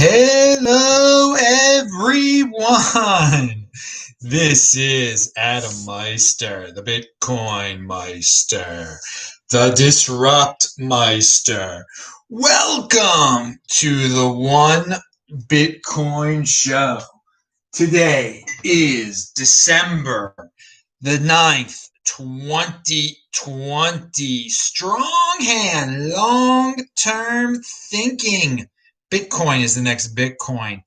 Hello, everyone. This is Adam Meister, the Bitcoin Meister, the Disrupt Meister. Welcome to the One Bitcoin Show. Today is December the 9th, 2020. Strong hand, long-term thinking. Bitcoin is the next Bitcoin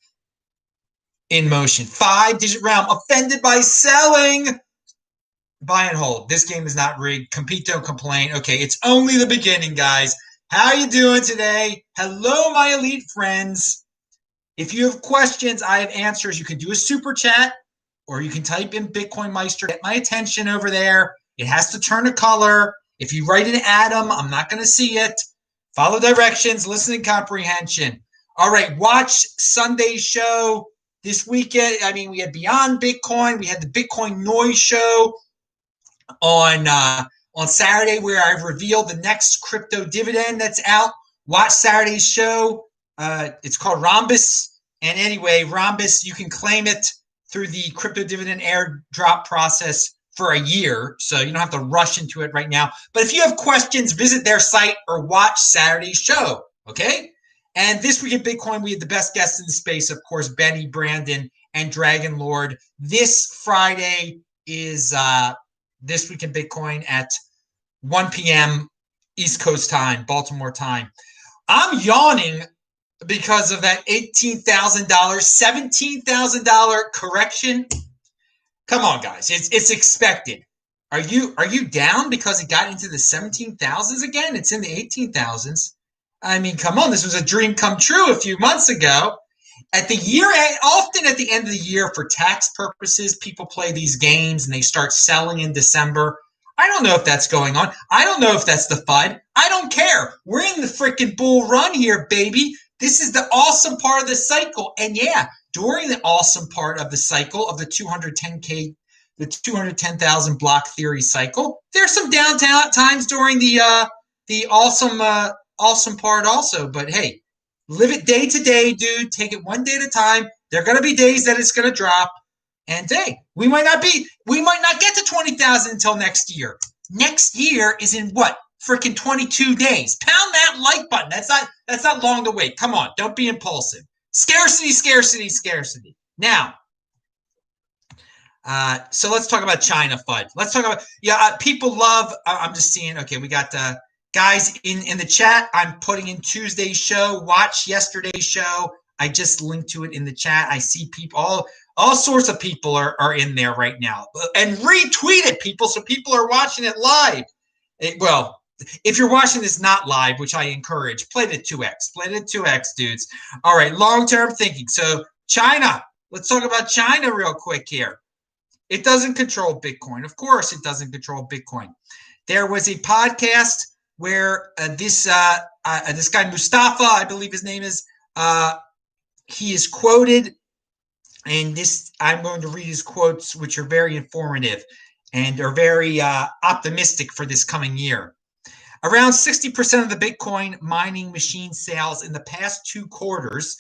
in motion. 5-digit realm. Offended by selling. Buy and hold. This game is not rigged. Compete, don't complain. Okay, it's only the beginning, guys. How you doing today? Hello, my elite friends. If you have questions, I have answers. You can do a super chat or you can type in BitcoinMeister. Get my attention over there. It has to turn a color. If you write an Adam, I'm not going to see it. Follow directions, listening comprehension. All right, watch Sunday's show this weekend. I mean, we had Beyond Bitcoin. We had the Bitcoin Noise show on Saturday where I revealed the next crypto dividend that's out. Watch Saturday's show. It's called Rhombus. And anyway, Rhombus, you can claim it through the crypto dividend airdrop process for a year. So you don't have to rush into it right now. But if you have questions, visit their site or watch Saturday's show. Okay? And this week in Bitcoin, we had the best guests in the space, of course, Benny, Brandon, and Dragon Lord. This Friday is This Week in Bitcoin at 1 p.m. East Coast time, Baltimore time. I'm yawning because of that $18,000, $17,000 correction. Come on, guys. It's expected. Are you down because it got into the 17,000s again? It's in the 18,000s. I mean, come on, this was a dream come true a few months ago. At the year end, often at the end of the year for tax purposes, people play these games and they start selling in December. I don't know if that's going on. I don't know if that's the FUD. I don't care. We're in the freaking bull run here, baby. This is the awesome part of the cycle. And yeah, during the awesome part of the cycle of the 210K, the 210,000 block theory cycle, there's some downtown times during the awesome part also. But hey, live it day to day, dude. Take it one day at a time. There are going to be days that it's going to drop. And hey, we might not get to 20,000 until next year. Next year is in what? Freaking 22 days. Pound that like button. That's not long to wait. Come on, don't be impulsive. Scarcity, scarcity, scarcity. Now, so let's talk about China FUD. Let's talk about people love. I'm just seeing. Okay, we got guys in the chat. I'm putting in Tuesday's show. Watch yesterday's show. I just linked to it in the chat. I see people all sorts of people are in there right now. And retweet it, people, so people are watching it live. Well, if you're watching this not live, which I encourage, play the 2x. Play the 2x, dudes. All right, long-term thinking. So China. Let's talk about China real quick here. It doesn't control Bitcoin. Of course it doesn't control Bitcoin. There was a podcast where this guy Mustafa, I believe his name is, he is quoted, and I'm going to read his quotes, which are very informative and are very optimistic for this coming year. Around 60% of the Bitcoin mining machine sales in the past 2 quarters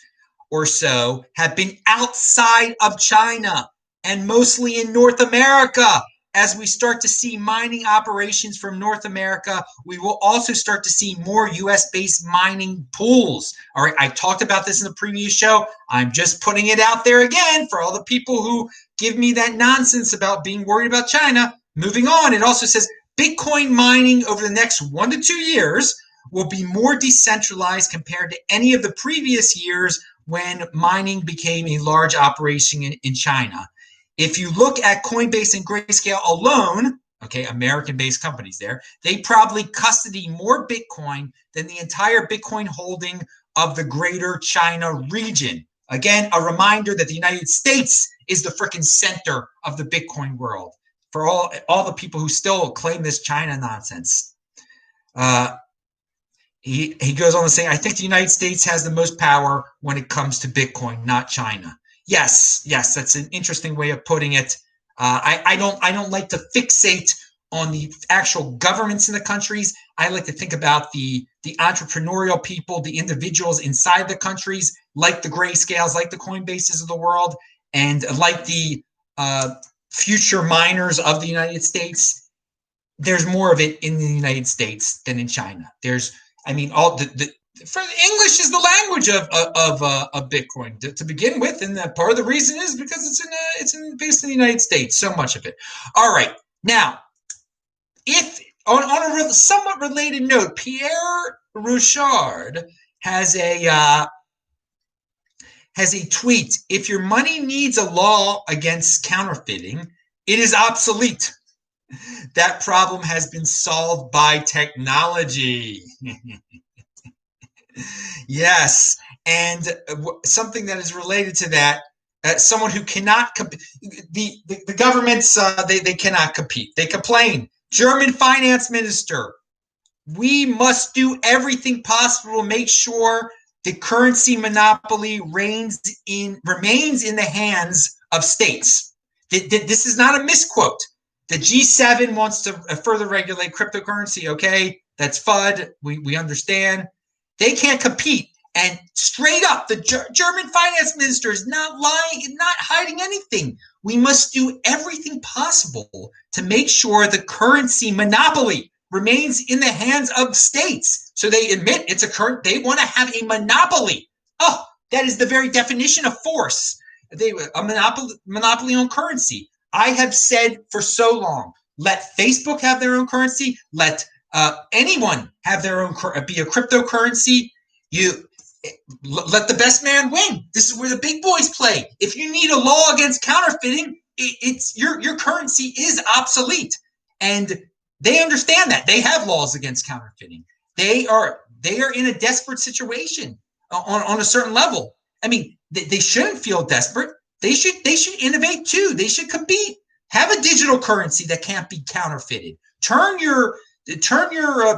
or so have been outside of China and mostly in North America. As we start to see mining operations from North America, we will also start to see more US-based mining pools. All right, I talked about this in the previous show. I'm just putting it out there again for all the people who give me that nonsense about being worried about China. Moving on, it also says Bitcoin mining over the next 1 to 2 years will be more decentralized compared to any of the previous years when mining became a large operation in China. If you look at Coinbase and Grayscale alone, okay, American-based companies there, they probably custody more Bitcoin than the entire Bitcoin holding of the greater China region. Again, a reminder that the United States is the freaking center of the Bitcoin world for all the people who still claim this China nonsense. He goes on to say, I think the United States has the most power when it comes to Bitcoin, not China. Yes, that's an interesting way of putting it. I don't like to fixate on the actual governments in the countries. I like to think about the entrepreneurial people, the individuals inside the countries, like the Grayscales, like the Coinbases of the world, and like the future miners of the United States. There's more of it in the United States than in China. All the for English is the language of Bitcoin to begin with, and that part of the reason is because it's based in the United States. So much of it. All right, now, if on a somewhat related note, Pierre Rochard has a tweet. If your money needs a law against counterfeiting, it is obsolete. That problem has been solved by technology. Yes, and something that is related to that, someone who cannot the governments, they cannot compete. They complain. German finance minister, we must do everything possible to make sure the currency monopoly remains in the hands of states. This is not a misquote. The G7 wants to further regulate cryptocurrency. Okay, that's FUD. We understand. They can't compete. And straight up, the German finance minister is not lying, not hiding anything. We must do everything possible to make sure the currency monopoly remains in the hands of states. So they admit they want to have a monopoly. Oh, that is the very definition of force. A monopoly on currency. I have said for so long, let Facebook have their own currency. Let anyone have their own, be a cryptocurrency. Let the best man win. This is where the big boys play. If you need a law against counterfeiting, it's your currency is obsolete, and they understand that. They have laws against counterfeiting. They are in a desperate situation on a certain level. I mean, they shouldn't feel desperate. They should innovate too. They should compete. Have a digital currency that can't be counterfeited. Turn your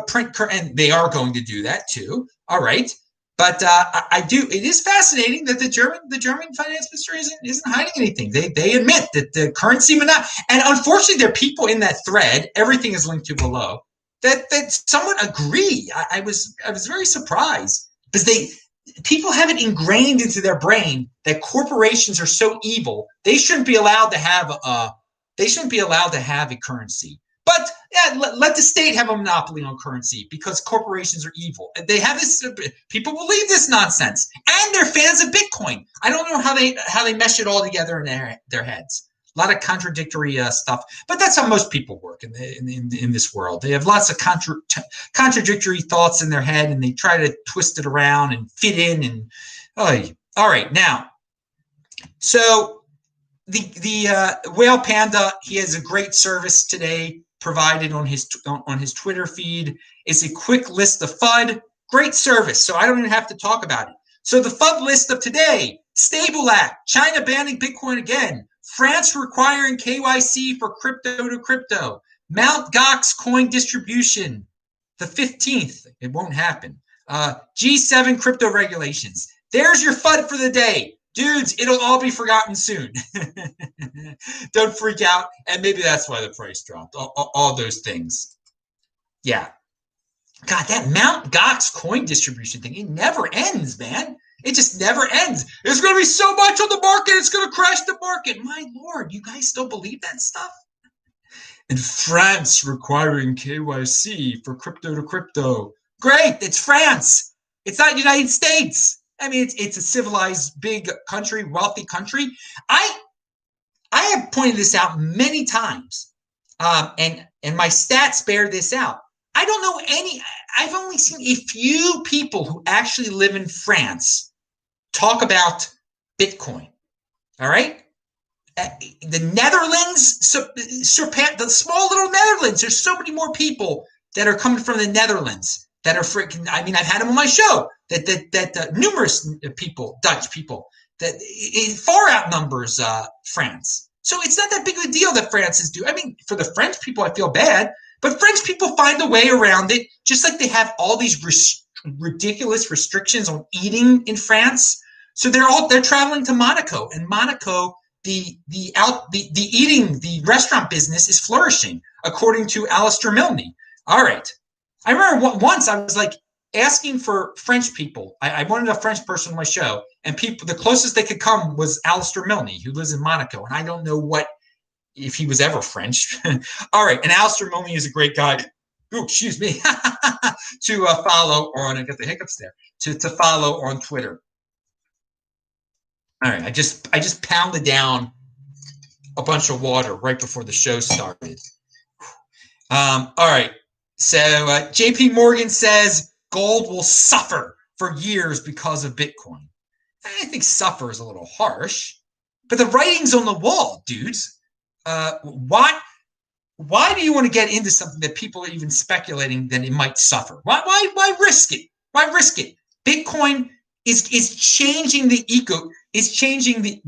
print, and they are going to do that too. All right. But it is fascinating that the German finance minister isn't hiding anything. They admit that the currency monopoly, and unfortunately there are people in that thread, everything is linked to below, that somewhat agree. I was very surprised because people have it ingrained into their brain that corporations are so evil, they shouldn't be allowed to have a currency. But yeah, let the state have a monopoly on currency because corporations are evil. They have this. People believe this nonsense, and they're fans of Bitcoin. I don't know how they mesh it all together in their heads. A lot of contradictory stuff, but that's how most people work in this world. They have lots of contradictory thoughts in their head, and they try to twist it around and fit in. And all right, now, so the Whale Panda, he has a great service today provided on his Twitter feed. It's a quick list of FUD. Great service, so I don't even have to talk about it. So the FUD list of today: Stable Act, China banning Bitcoin again, France requiring KYC for crypto to crypto, Mt. Gox coin distribution, the 15th, it won't happen, G7 crypto regulations. There's your FUD for the day. Dudes, it'll all be forgotten soon. Don't freak out. And maybe that's why the price dropped. All those things. Yeah. God, that Mt. Gox coin distribution thing, it never ends, man. It just never ends. There's going to be so much on the market, it's going to crash the market. My Lord, you guys still believe that stuff? And France requiring KYC for crypto to crypto. Great, it's France. It's not the United States. I mean, it's a civilized, big country, wealthy country. I have pointed this out many times, and my stats bear this out. I don't know I've only seen a few people who actually live in France talk about Bitcoin. All right? The Netherlands, the small little Netherlands, there's so many more people that are coming from the Netherlands that are freaking, I mean, I've had them on my show, that numerous people, Dutch people, that it far outnumbers France. So it's not that big of a deal that France is doing. I mean, for the French people, I feel bad, but French people find a way around it, just like they have all these ridiculous restrictions on eating in France. So they're traveling to Monaco, and Monaco the restaurant business is flourishing, according to Alistair Milne. All right. I remember once I was like asking for French people. I wanted a French person on my show, and people, the closest they could come was Alistair Milne, who lives in Monaco. And I don't know if he was ever French. All right. And Alistair Milne is a great guy. Ooh, excuse me. To follow on, I got the hiccups there, to follow on Twitter. All right. I just pounded down a bunch of water right before the show started. All right. So JP Morgan says gold will suffer for years because of Bitcoin. I think suffer is a little harsh, but the writing's on the wall, dudes. Why do you want to get into something that people are even speculating that it might suffer? Why risk it? Why risk it? Bitcoin is changing the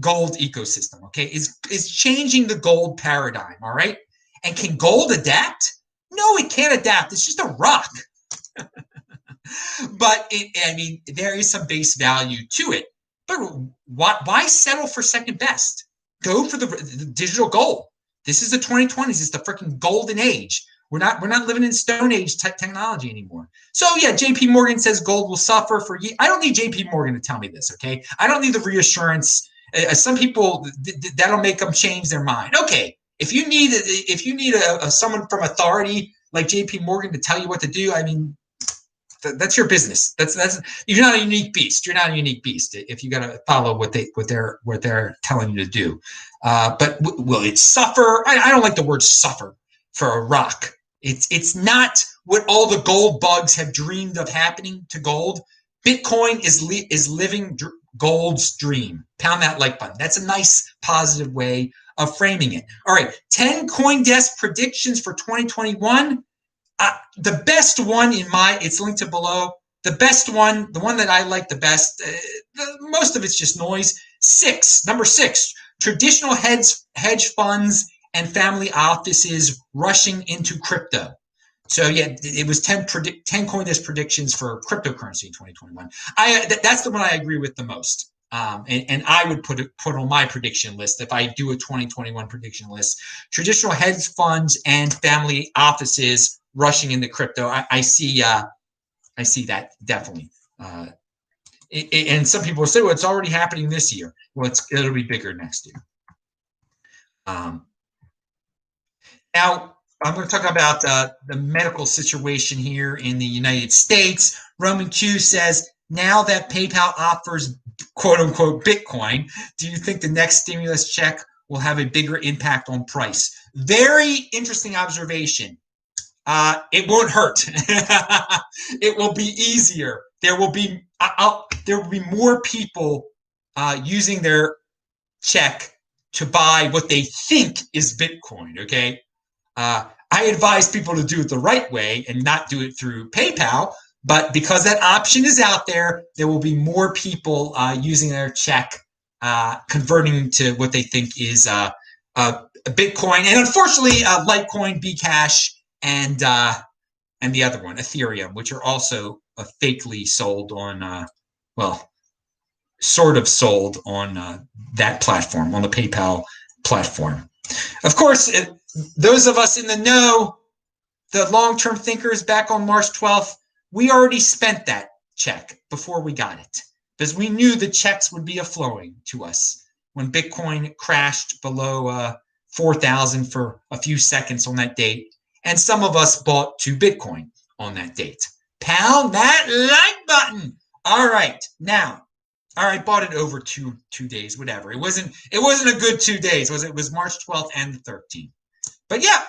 gold ecosystem. Okay, is changing the gold paradigm. All right, and can gold adapt? No, it can't adapt. It's just a rock. But there is some base value to it. But why settle for second best? Go for the digital gold. This is the 2020s. It's the freaking golden age. We're not living in Stone Age technology anymore. So yeah, JP Morgan says gold will suffer for years. I don't need JP Morgan to tell me this, okay? I don't need the reassurance. Some people, that'll make them change their mind. Okay, if you need someone from authority like JP Morgan to tell you what to do, I mean, that's your business. That's you're not a unique beast. You're not a unique beast if you got to follow what they're telling you to do. But will it suffer? I don't like the word suffer for a rock. It's not what all the gold bugs have dreamed of happening to gold. Bitcoin is living gold's dream. Pound that like button. That's a nice positive way of framing it. All right, 10 CoinDesk predictions for 2021. The best one it's linked to below. The best one, the one that I like the best, most of it's just noise. Number 6, traditional hedge funds and family offices rushing into crypto. So yeah, it was 10 CoinDesk predictions for cryptocurrency in 2021. That's the one I agree with the most. And I would put on my prediction list if I do a 2021 prediction list. Traditional hedge funds and family offices rushing into crypto. I see that definitely. And some people will say, well, it's already happening this year. Well, it'll be bigger next year. Now, I'm going to talk about the medical situation here in the United States. Roman Q says, now that PayPal offers quote unquote Bitcoin, do you think the next stimulus check will have a bigger impact on price? Very interesting observation. It won't hurt. It will be easier. There will be more people using their check to buy what they think is Bitcoin. Okay, I advise people to do it the right way and not do it through PayPal. But because that option is out there, there will be more people using their check, converting to what they think is Bitcoin, and unfortunately, Litecoin, Bcash, and the other one, Ethereum, which are also fakely sold on, sort of sold on that platform, on the PayPal platform. Of course, those of us in the know, the long-term thinkers back on March 12th, we already spent that check before we got it because we knew the checks would be flowing to us when Bitcoin crashed below 4,000 for a few seconds on that date. And some of us bought 2 Bitcoin on that date. Pound that like button. All right. Now, I bought it over two days, whatever. It wasn't a good 2 days. It was March 12th and the 13th. But yeah,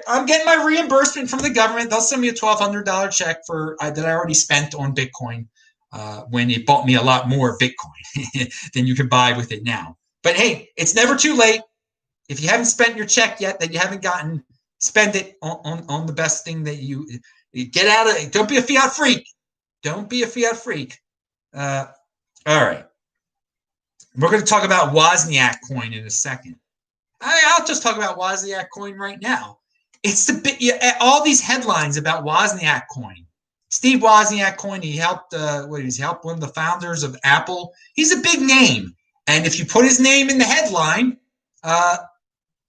I'm getting my reimbursement from the government. They'll send me a $1,200 check for that I already spent on Bitcoin when it bought me a lot more Bitcoin than you can buy with it now. But hey, it's never too late. If you haven't spent your check yet that you haven't gotten, spend it on the best thing that you get out of it. Don't be a fiat freak. Don't be a fiat freak. All right. We're going to talk about Wozniak Coin in a second. I'll just talk about Wozniak Coin right now. It's all these headlines about Wozniak Coin. Steve Wozniak Coin, he helped one of the founders of Apple. He's a big name. And if you put his name in the headline,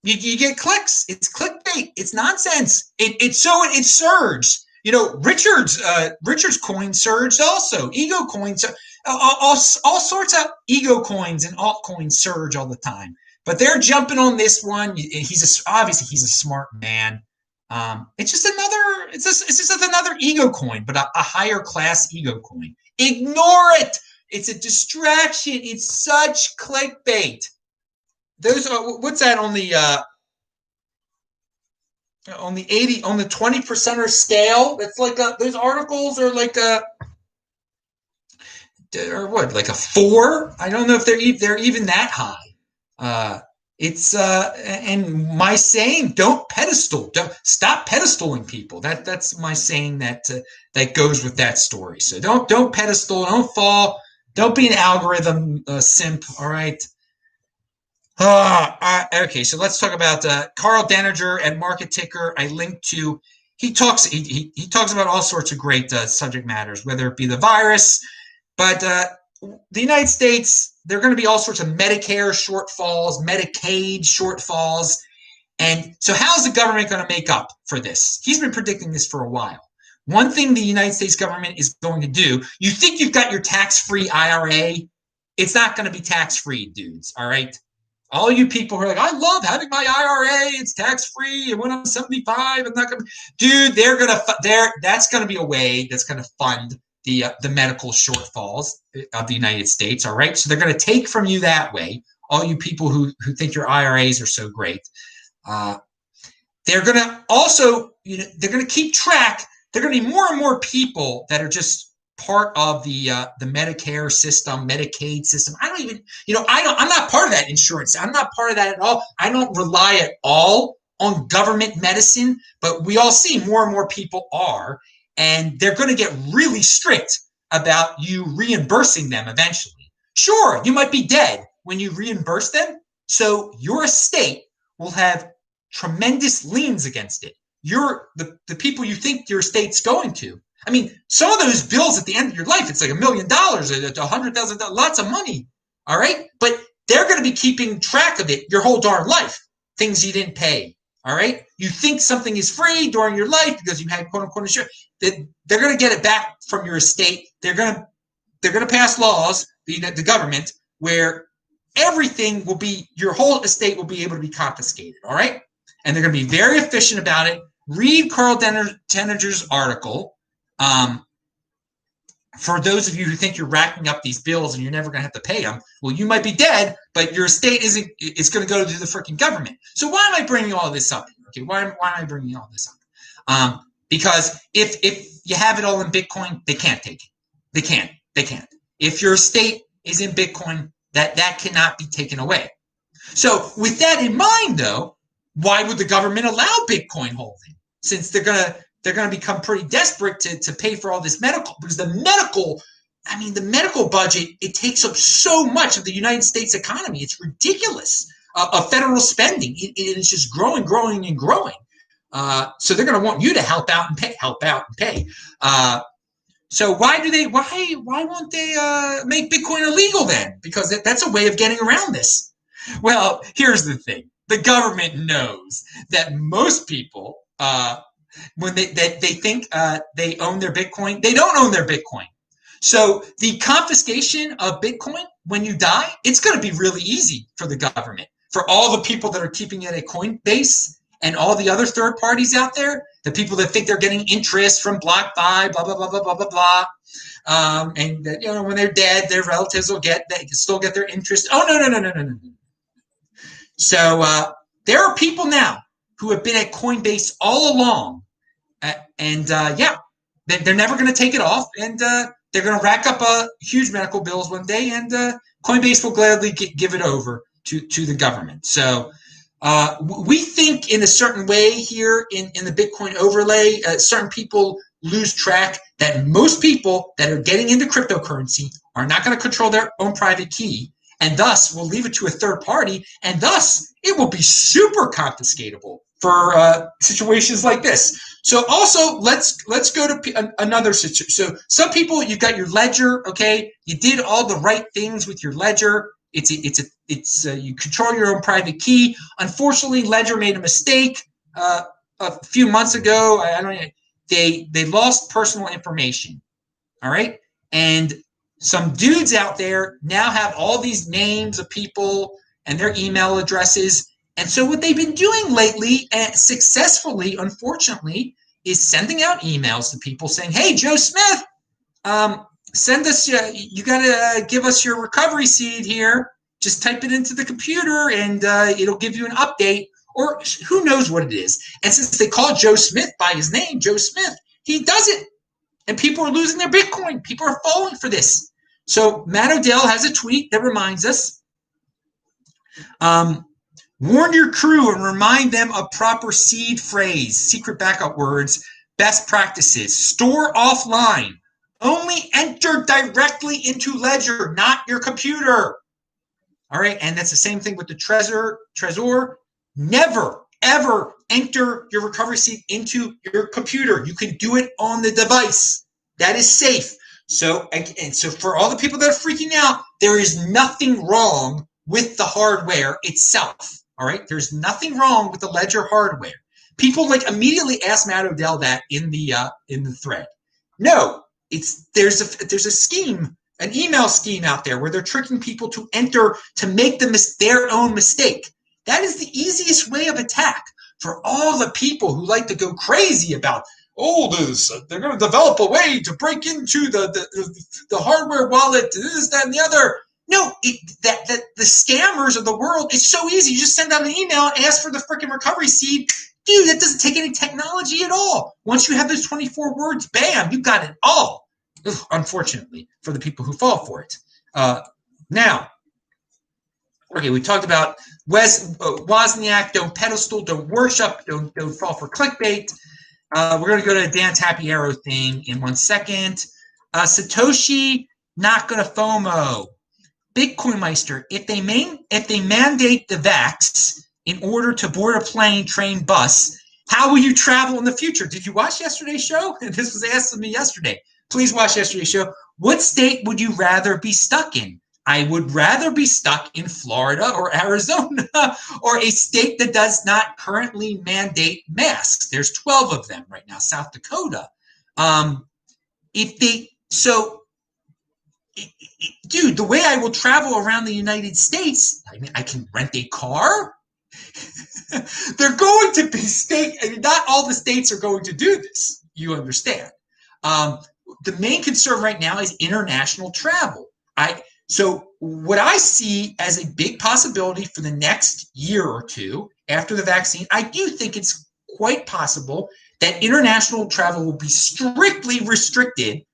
you get clicks. It's clickbait. It's nonsense. It surged. Richard's coin surged also. Ego coins, all sorts of ego coins and altcoins surge all the time. But they're jumping on this one. Obviously he's a smart man. It's just another ego coin, but a higher class ego coin. Ignore it. It's a distraction. It's such clickbait. Those are, what's that on the 20% scale? That's like those articles are like like a 4. I don't know if they're even that high. And my saying, don't stop pedestaling people. That's my saying that goes with that story. So don't pedestal, don't fall, don't be an algorithm simp. All right. Okay, so let's talk about Carl Denninger at Market Ticker. I linked to. He talks about all sorts of great subject matters, whether it be the virus, but the United States, there are going to be all sorts of Medicare shortfalls, Medicaid shortfalls, and so how's the government going to make up for this? He's been predicting this for a while. One thing the United States government is going to do, you think you've got your tax-free IRA, it's not going to be tax-free, dudes, all right? All you people who are like, I love having my IRA, it's tax-free, and when I'm 75, I'm not going to, dude, that's going to be a way that's going to fund the medical shortfalls of the United States, all right? So they're going to take from you that way, all you people who think your IRAs are so great. They're going to also, they're going to keep track. There are going to be more and more people that are just part of the Medicare system, Medicaid system. I'm not part of that insurance. I'm not part of that at all. I don't rely at all on government medicine, but we all see more and more people are, and they're going to get really strict about you reimbursing them eventually. Sure, you might be dead when you reimburse them, so your estate will have tremendous liens against it. The people you think your estate's going to. I mean, some of those bills at the end of your life, it's like $1 million, $100,000, lots of money. All right. But they're going to be keeping track of it your whole darn life. Things you didn't pay. All right. You think something is free during your life because you had quote unquote insurance. They're going to get it back from your estate. They're going to pass laws, the government, where everything will be, your whole estate will be able to be confiscated. All right. And they're going to be very efficient about it. Read Carl Denninger's article. For those of you who think you're racking up these bills and you're never going to have to pay them, well, you might be dead, but your estate it's going to go to the freaking government. So why am I bringing all this up? Okay, why am I bringing all this up? Because if you have it all in Bitcoin, they can't take it. They can't. If your estate is in Bitcoin, that cannot be taken away. So with that in mind, though, why would the government allow Bitcoin holding? Since they're going to become pretty desperate to pay for all this medical, because the medical budget, it takes up so much of the United States economy. It's ridiculous of federal spending. It is just growing. So they're going to want you to help out and pay. So why won't they make Bitcoin illegal then? Because that's a way of getting around this. Well, here's the thing. The government knows that most people, when they think they own their Bitcoin, they don't own their Bitcoin. So the confiscation of Bitcoin when you die, it's going to be really easy for the government, for all the people that are keeping it at Coinbase and all the other third parties out there, the people that think they're getting interest from BlockFi, blah, blah, blah, blah, blah, blah, blah. And that, when they're dead, their relatives they can still get their interest. Oh, no. So there are people now who have been at Coinbase all along. They're never going to take it off, and they're going to rack up huge medical bills one day, and Coinbase will gladly give it over to the government. So we think in a certain way here in the Bitcoin overlay, certain people lose track that most people that are getting into cryptocurrency are not going to control their own private key, and thus will leave it to a third party, and thus it will be super confiscatable for situations like this. So also, let's go to another situation. So some people, you've got your ledger, okay? You did all the right things with your ledger. You control your own private key. Unfortunately, Ledger made a mistake a few months ago. I don't know. They lost personal information. All right, and some dudes out there now have all these names of people and their email addresses. And so what they've been doing lately, and successfully, unfortunately, is sending out emails to people saying, "Hey, Joe Smith, send us. You got to give us your recovery seed here. Just type it into the computer, and it'll give you an update." Or who knows what it is. And since they call Joe Smith by his name, Joe Smith, he does it. And people are losing their Bitcoin. People are falling for this. So Matt Odell has a tweet that reminds us, warn your crew and remind them of proper seed phrase, secret backup words, best practices. Store offline. Only enter directly into Ledger, not your computer. All right, and that's the same thing with the Trezor. Never, ever enter your recovery seed into your computer. You can do it on the device. That is safe. So, and so for all the people that are freaking out, there is nothing wrong with the hardware itself. All right, there's nothing wrong with the Ledger hardware. People like immediately ask Matt Odell that in the thread. No, there's a scheme, an email scheme out there where they're tricking people to enter to make their own mistake. That is the easiest way of attack for all the people who like to go crazy about, they're going to develop a way to break into the hardware wallet, this, that, and the other. No, that the scammers of the world, it's so easy. You just send out an email and ask for the freaking recovery seed. Dude, that doesn't take any technology at all. Once you have those 24 words, bam, you got it all. Ugh, unfortunately, for the people who fall for it. Now, okay, we talked about Wozniak, don't pedestal, don't worship, don't fall for clickbait. We're going to go to the Dan Tapiero thing in 1 second. Satoshi, not going to FOMO. BitcoinMeister, if they mandate the vax in order to board a plane, train, bus, how will you travel in the future? Did you watch yesterday's show? This was asked of me yesterday. Please watch yesterday's show. What state would you rather be stuck in? I would rather be stuck in Florida or Arizona or a state that does not currently mandate masks. There's 12 of them right now, South Dakota. Dude, the way I will travel around the United States, I mean, I can rent a car. They're going to be not all the states are going to do this. You understand. The main concern right now is international travel. So what I see as a big possibility for the next year or two after the vaccine, I do think it's quite possible that international travel will be strictly restricted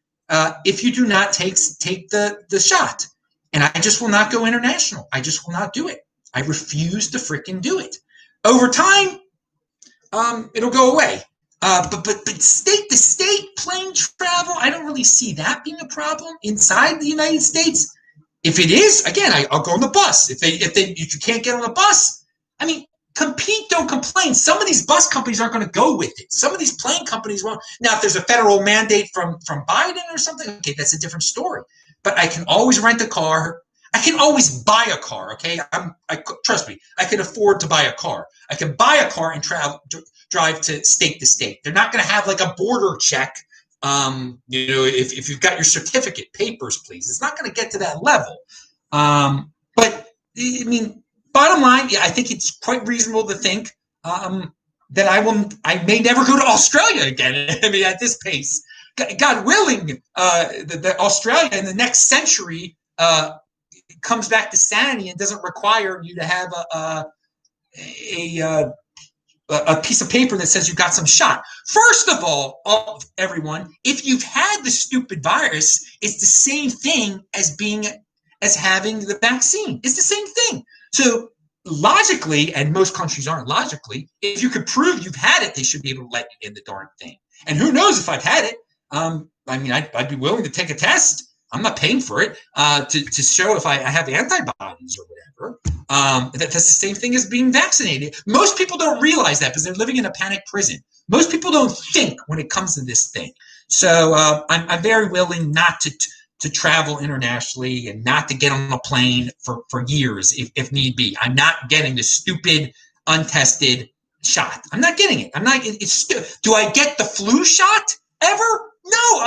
if you do not take the shot. And I just will not go international. I just will not do it. I refuse to freaking do it. Over time, it'll go away. But state to state plane travel, I don't really see that being a problem inside the United States. If it is, again, I'll go on the bus. If you can't get on the bus, I mean, compete, don't complain. Some of these bus companies aren't going to go with it. Some of these plane companies won't. Now, if there's a federal mandate from Biden or something, okay, that's a different story. But I can always rent a car. I can always buy a car, okay? Trust me, I can afford to buy a car. I can buy a car and drive to state. They're not going to have like a border check. If you've got your certificate, papers, please. It's not going to get to that level. But I mean, bottom line, yeah, I think it's quite reasonable to think that I may never go to Australia again. I mean, at this pace, God willing, that Australia in the next century comes back to sanity and doesn't require you to have a piece of paper that says you got some shot. First of all, everyone, if you've had the stupid virus, it's the same thing as having the vaccine. It's the same thing. So logically, and most countries aren't logically, if you could prove you've had it, they should be able to let you in the darn thing. And who knows if I've had it? I mean, I'd be willing to take a test. I'm not paying for it to show if I have antibodies or whatever. That's the same thing as being vaccinated. Most people don't realize that because they're living in a panic prison. Most people don't think when it comes to this thing. So I'm very willing not to travel internationally and not to get on a plane for years if need be. I'm not getting the stupid, untested shot. I'm not getting it. I'm not. Do I get the flu shot ever? No.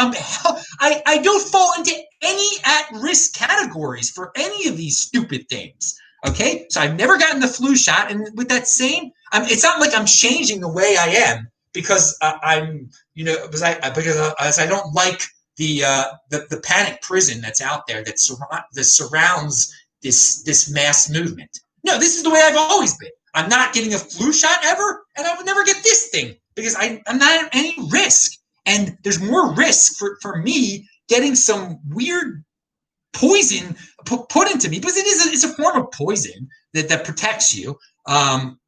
I don't fall into any at-risk categories for any of these stupid things. Okay, so I've never gotten the flu shot, and with that same, it's not like I'm changing the way I am because I'm, because I don't like the panic prison that's out there that surrounds this mass movement. No, this is the way I've always been. I'm not getting a flu shot ever, and I would never get this thing because I'm not at any risk. And there's more risk for me getting some weird poison put into me because it's a form of poison that protects you. And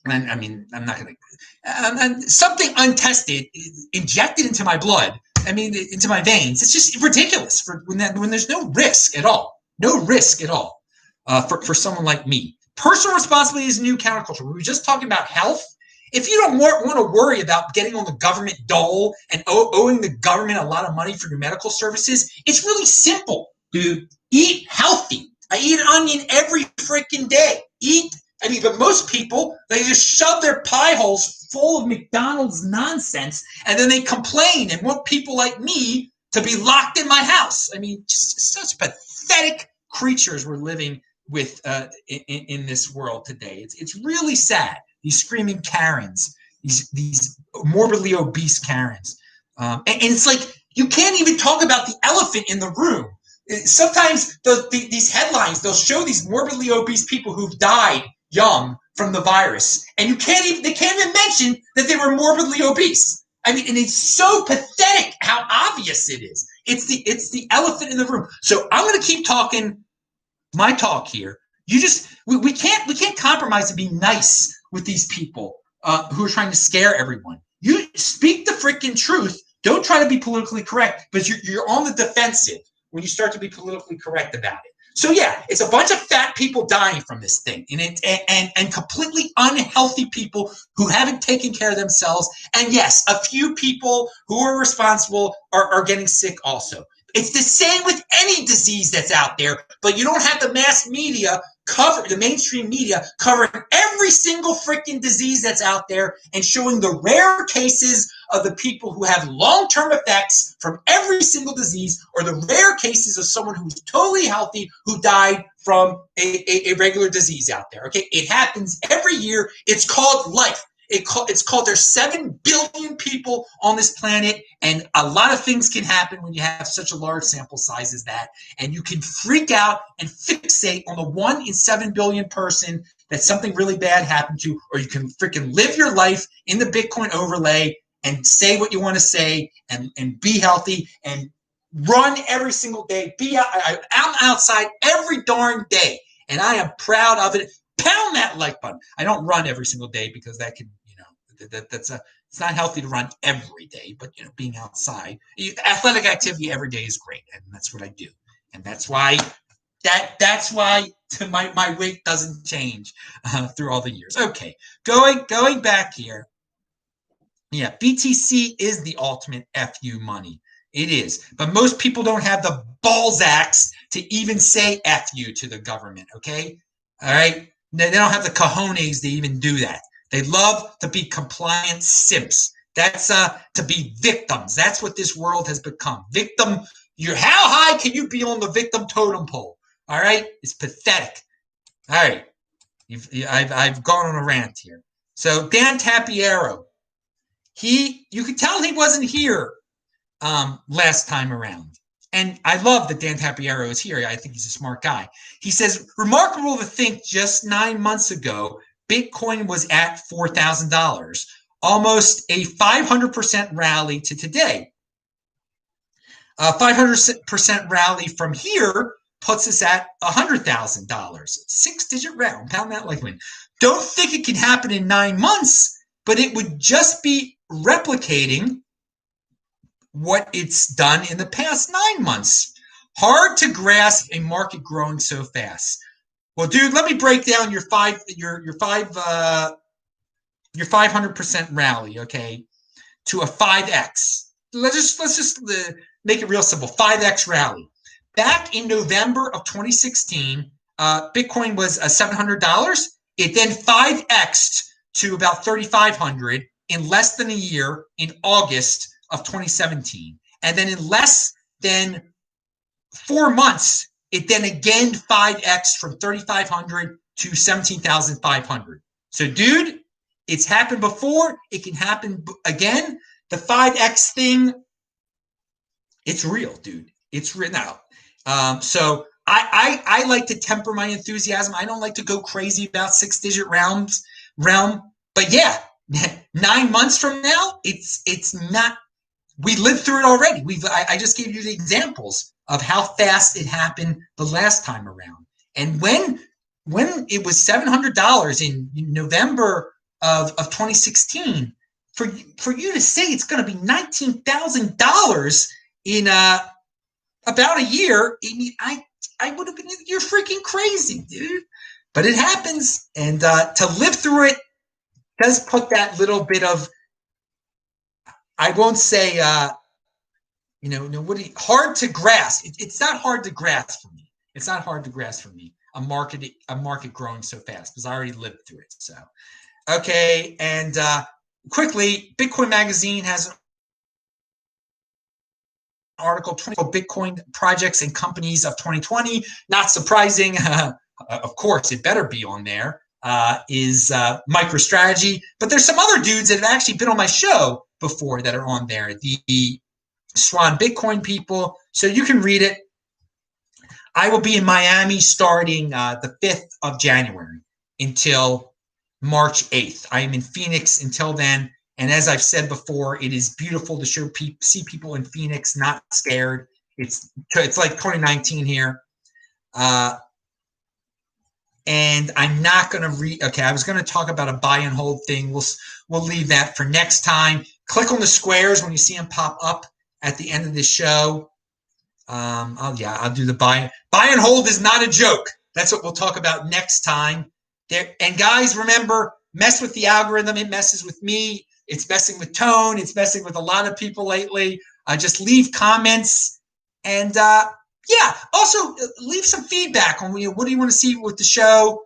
I mean, I'm not going to something untested injected into my blood. I mean, into my veins. It's just ridiculous when there's no risk at all. No risk at all for someone like me. Personal responsibility is a new counterculture. We were just talking about health. If you don't want to worry about getting on the government dole and owing the government a lot of money for your medical services, it's really simple, dude. Eat healthy. I eat an onion every freaking day. But most people, they just shove their pie holes full of McDonald's nonsense, and then they complain and want people like me to be locked in my house. I mean, just such pathetic creatures we're living with in this world today. It's really sad. These screaming Karens, these morbidly obese Karens. And it's like you can't even talk about the elephant in the room. Sometimes these headlines, they'll show these morbidly obese people who've died young from the virus, and they can't even mention that they were morbidly obese. I mean, and it's so pathetic how obvious it is. It's the elephant in the room. So I'm going to keep talking my talk here. We can't compromise and be nice with these people who are trying to scare everyone. You speak the freaking truth. Don't try to be politically correct, but you're on the defensive when you start to be politically correct about it. So yeah, it's a bunch of fat people dying from this thing, and completely unhealthy people who haven't taken care of themselves. And yes, a few people who are responsible are getting sick also. It's the same with any disease that's out there, but you don't have the mass media the mainstream media covering every single freaking disease that's out there and showing the rare cases of the people who have long-term effects from every single disease, or the rare cases of someone who's totally healthy who died from a regular disease out there. Okay, it happens every year. It's called life. It's called there's 7 billion people on this planet, and a lot of things can happen when you have such a large sample size as that, and you can freak out and fixate on the 1 in 7 billion person that something really bad happened to, or you can freaking live your life in the Bitcoin overlay and say what you want to say and be healthy and run every single day. I'm outside every darn day, and I am proud of it. Pound that like button. I don't run every single day because that could, it's not healthy to run every day, but being outside, athletic activity every day is great, and that's what I do, and that's why my weight doesn't change through all the years. Okay, going back here. Yeah, BTC is the ultimate FU money. It is, but most people don't have the balzacks to even say FU to the government. Okay, all right. They don't have the cojones to even do that. They love to be compliant simps. That's to be victims. That's what this world has become. Victim. How high can you be on the victim totem pole? All right, it's pathetic. All right, I've gone on a rant here. So Dan Tapiero, you could tell he wasn't here last time around. And I love that Dan Tapiero is here. I think he's a smart guy. He says, remarkable to think just 9 months ago, Bitcoin was at $4,000, almost a 500% rally to today. 500% rally from here puts us at $100,000. 6-digit round. Pound that like win. Don't think it can happen in 9 months, but it would just be replicating what it's done in the past 9 months. Hard to grasp a market growing so fast. Well, dude, let me break down your 500% rally, okay, to a 5x. Let's just make it real simple. 5x rally. Back in November of 2016, Bitcoin was $700. It then 5x'd to about 3,500 in less than a year in August of 2017. And then in less than 4 months, it then again 5x'd from 3,500 to 17,500. So, dude, it's happened before. It can happen again. The 5x thing, it's real, dude. It's real now. So I like to temper my enthusiasm. I don't like to go crazy about 6-digit realm. But yeah, 9 months from now, it's not. We lived through it already. I just gave you the examples of how fast it happened the last time around. And when it was $700 in November of 2016, for you to say it's going to be $19,000 in about a year, I would have been, you're freaking crazy, dude. But it happens, and to live through it does put that little bit of, I won't say, hard to grasp. It's not hard to grasp for me. It's not hard to grasp for me. A market growing so fast because I already lived through it. So, okay, and quickly, Bitcoin Magazine has an article, 24 Bitcoin projects and companies of 2020. Not surprising, of course, it better be on there. Is MicroStrategy, but there's some other dudes that have actually been on my show before that are on there. The Swan Bitcoin people, so you can read it. I will be in Miami starting the 5th of January until March 8th. I am in Phoenix until then. And as I've said before, it is beautiful to see people in Phoenix not scared. It's like 2019 here. And I'm not going to read. Okay, I was going to talk about a buy and hold thing. We'll leave that for next time. Click on the squares when you see them pop up at the end of the show. I'll do the buy and hold is not a joke. That's what we'll talk about next time. And guys, remember, mess with the algorithm. It messes with me. It's messing with Tone. It's messing with a lot of people lately. Just leave comments and also leave some feedback on what do you want to see with the show.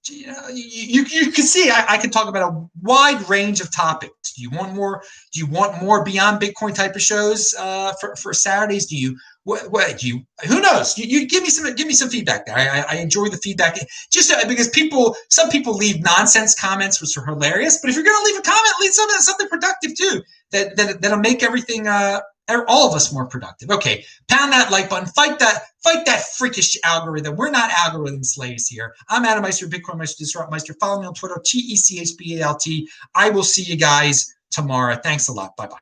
You can see I can talk about a wide range of topics. Do you want more? Do you want more beyond Bitcoin type of shows for Saturdays? Do you what do you? Who knows? You give me some feedback there. I enjoy the feedback just because some people leave nonsense comments which are hilarious. But if you're going to leave a comment, leave something productive too that'll make everything. All of us more productive. Okay, pound that like button. Fight that freakish algorithm. We're not algorithm slaves here. I'm Adam Meister, BitcoinMeister, Disrupt Meister. Follow me on Twitter, TECHBALT. I will see you guys tomorrow. Thanks a lot. Bye-bye.